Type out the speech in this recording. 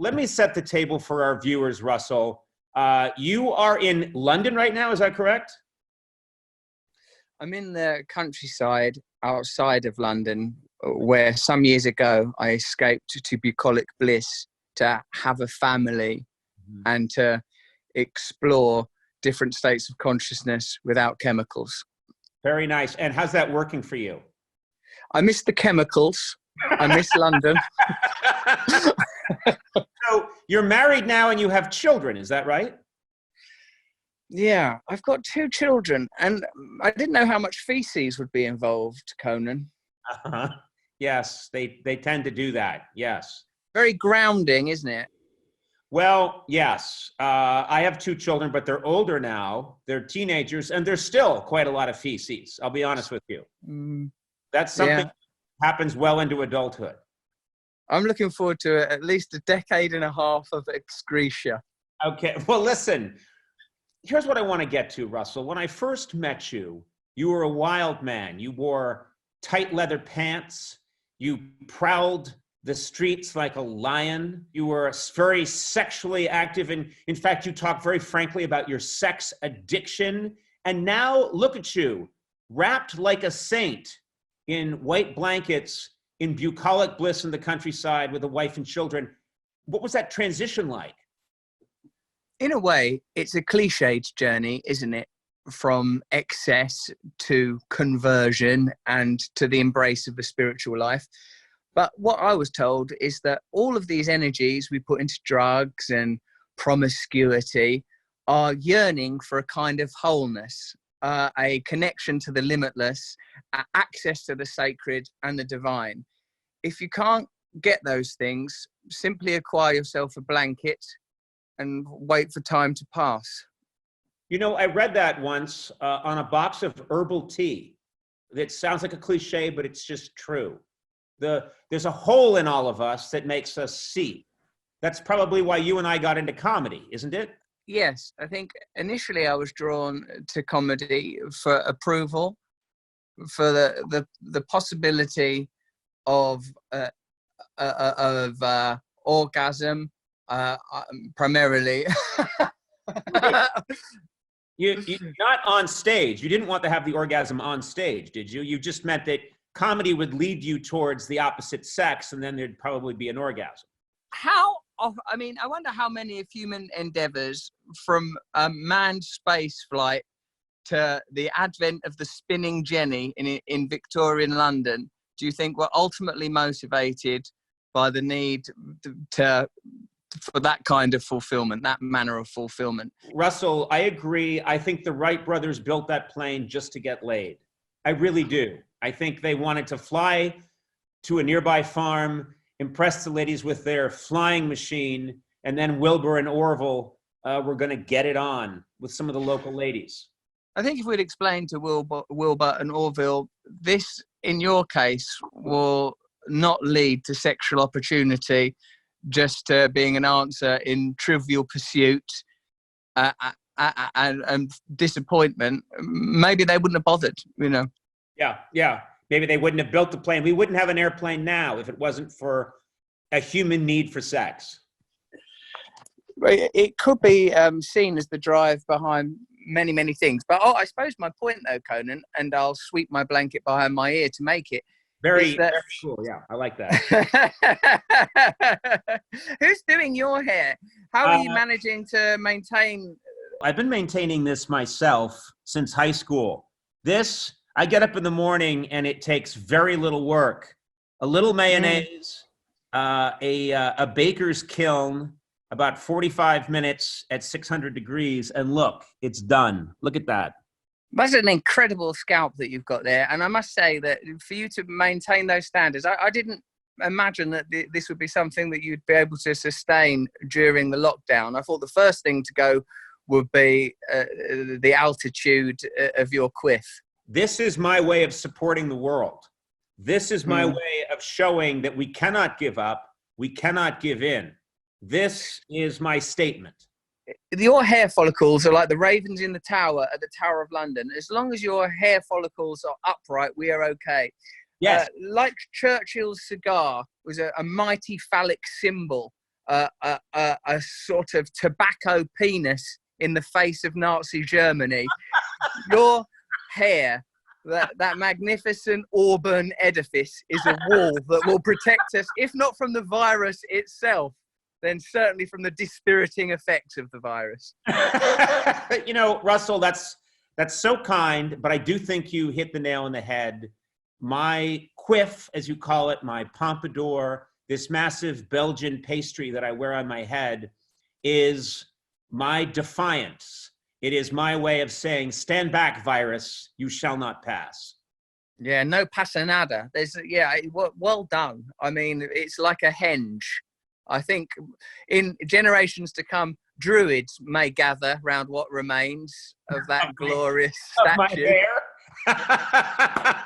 let me set the table for our viewers, Russell. You are in London right now, is that correct? I'm in the countryside outside of London, where some years ago I escaped to bucolic bliss, to have a family and to explore different states of consciousness without chemicals. Very nice. And how's that working for you? I miss the chemicals. I miss London. So you're married now and you have children, is that right? Yeah, I've got 2 children, and I didn't know how much feces would be involved, Conan. Uh-huh. Yes, they tend to do that. Yes. Very grounding, isn't it? Well, yes. I have 2 children, but they're older now. They're teenagers, and there's still quite a lot of feces. I'll be honest with you. That's something that happens well into adulthood. I'm looking forward to at least a decade and a half of excretia. Okay. Well, listen. Here's what I want to get to, Russell. When I first met you, you were a wild man. You wore tight leather pants. You prowled the streets like a lion. You were very sexually active. And in fact, you talked very frankly about your sex addiction. And now look at you, wrapped like a saint in white blankets, in bucolic bliss in the countryside with a wife and children. What was that transition like? In a way, it's a cliched journey, isn't it? From excess to conversion and to the embrace of the spiritual life. But what I was told is that all of these energies we put into drugs and promiscuity are yearning for a kind of wholeness, a connection to the limitless, access to the sacred and the divine. If you can't get those things, simply acquire yourself a blanket and wait for time to pass. You know, I read that once on a box of herbal tea. That sounds like a cliche, but it's just true. There's a hole in all of us that makes us see. That's probably why you and I got into comedy, isn't it? Yes, I think initially I was drawn to comedy for approval, for the possibility of orgasm. Primarily. You not on stage. You didn't want to have the orgasm on stage, did you? You just meant that comedy would lead you towards the opposite sex, and then there'd probably be an orgasm. I wonder how many of human endeavors, from manned space flight to the advent of the spinning jenny in Victorian London, do you think were ultimately motivated by the need for that kind of fulfillment, that manner of fulfillment? Russell, I agree. I think the Wright brothers built that plane just to get laid. I really do. I think they wanted to fly to a nearby farm, impress the ladies with their flying machine, and then Wilbur and Orville were going to get it on with some of the local ladies. I think if we'd explained to Wilbur and Orville, this, in your case, will not lead to sexual opportunity, just being an answer in Trivial Pursuit and disappointment, maybe they wouldn't have bothered, you know. Yeah. Maybe they wouldn't have built the plane. We wouldn't have an airplane now if it wasn't for a human need for sex. It could be seen as the drive behind many, many things. But I suppose my point, though, Conan, and I'll sweep my blanket behind my ear to make it, very cool. Yeah, I like that. Who's doing your hair? How are you managing to maintain? I've been maintaining this myself since high school. I get up in the morning and it takes very little work. A little mayonnaise, a baker's kiln, about 45 minutes at 600 degrees, and look, it's done. Look at that. That's an incredible scalp that you've got there. And I must say that for you to maintain those standards, I didn't imagine that this would be something that you'd be able to sustain during the lockdown. I thought the first thing to go would be the altitude of your quiff. This is my way of supporting the world. This is my way of showing that we cannot give up. We cannot give in. This is my statement. Your hair follicles are like the ravens in the tower at the Tower of London. As long as your hair follicles are upright, we are okay. Yes. Like Churchill's cigar was a mighty phallic symbol a sort of tobacco penis in the face of Nazi Germany. Your hair, that magnificent Auburn edifice, is a wall that will protect us, if not from the virus itself, then certainly from the dispiriting effects of the virus. You know, Russell, that's so kind, but I do think you hit the nail on the head. My quiff, as you call it, my pompadour, this massive Belgian pastry that I wear on my head, is my defiance. It is my way of saying, stand back, virus, you shall not pass. Yeah, no passa nada. Well done. I mean, it's like a henge. I think in generations to come, druids may gather round what remains of that glorious statue. Of my hair?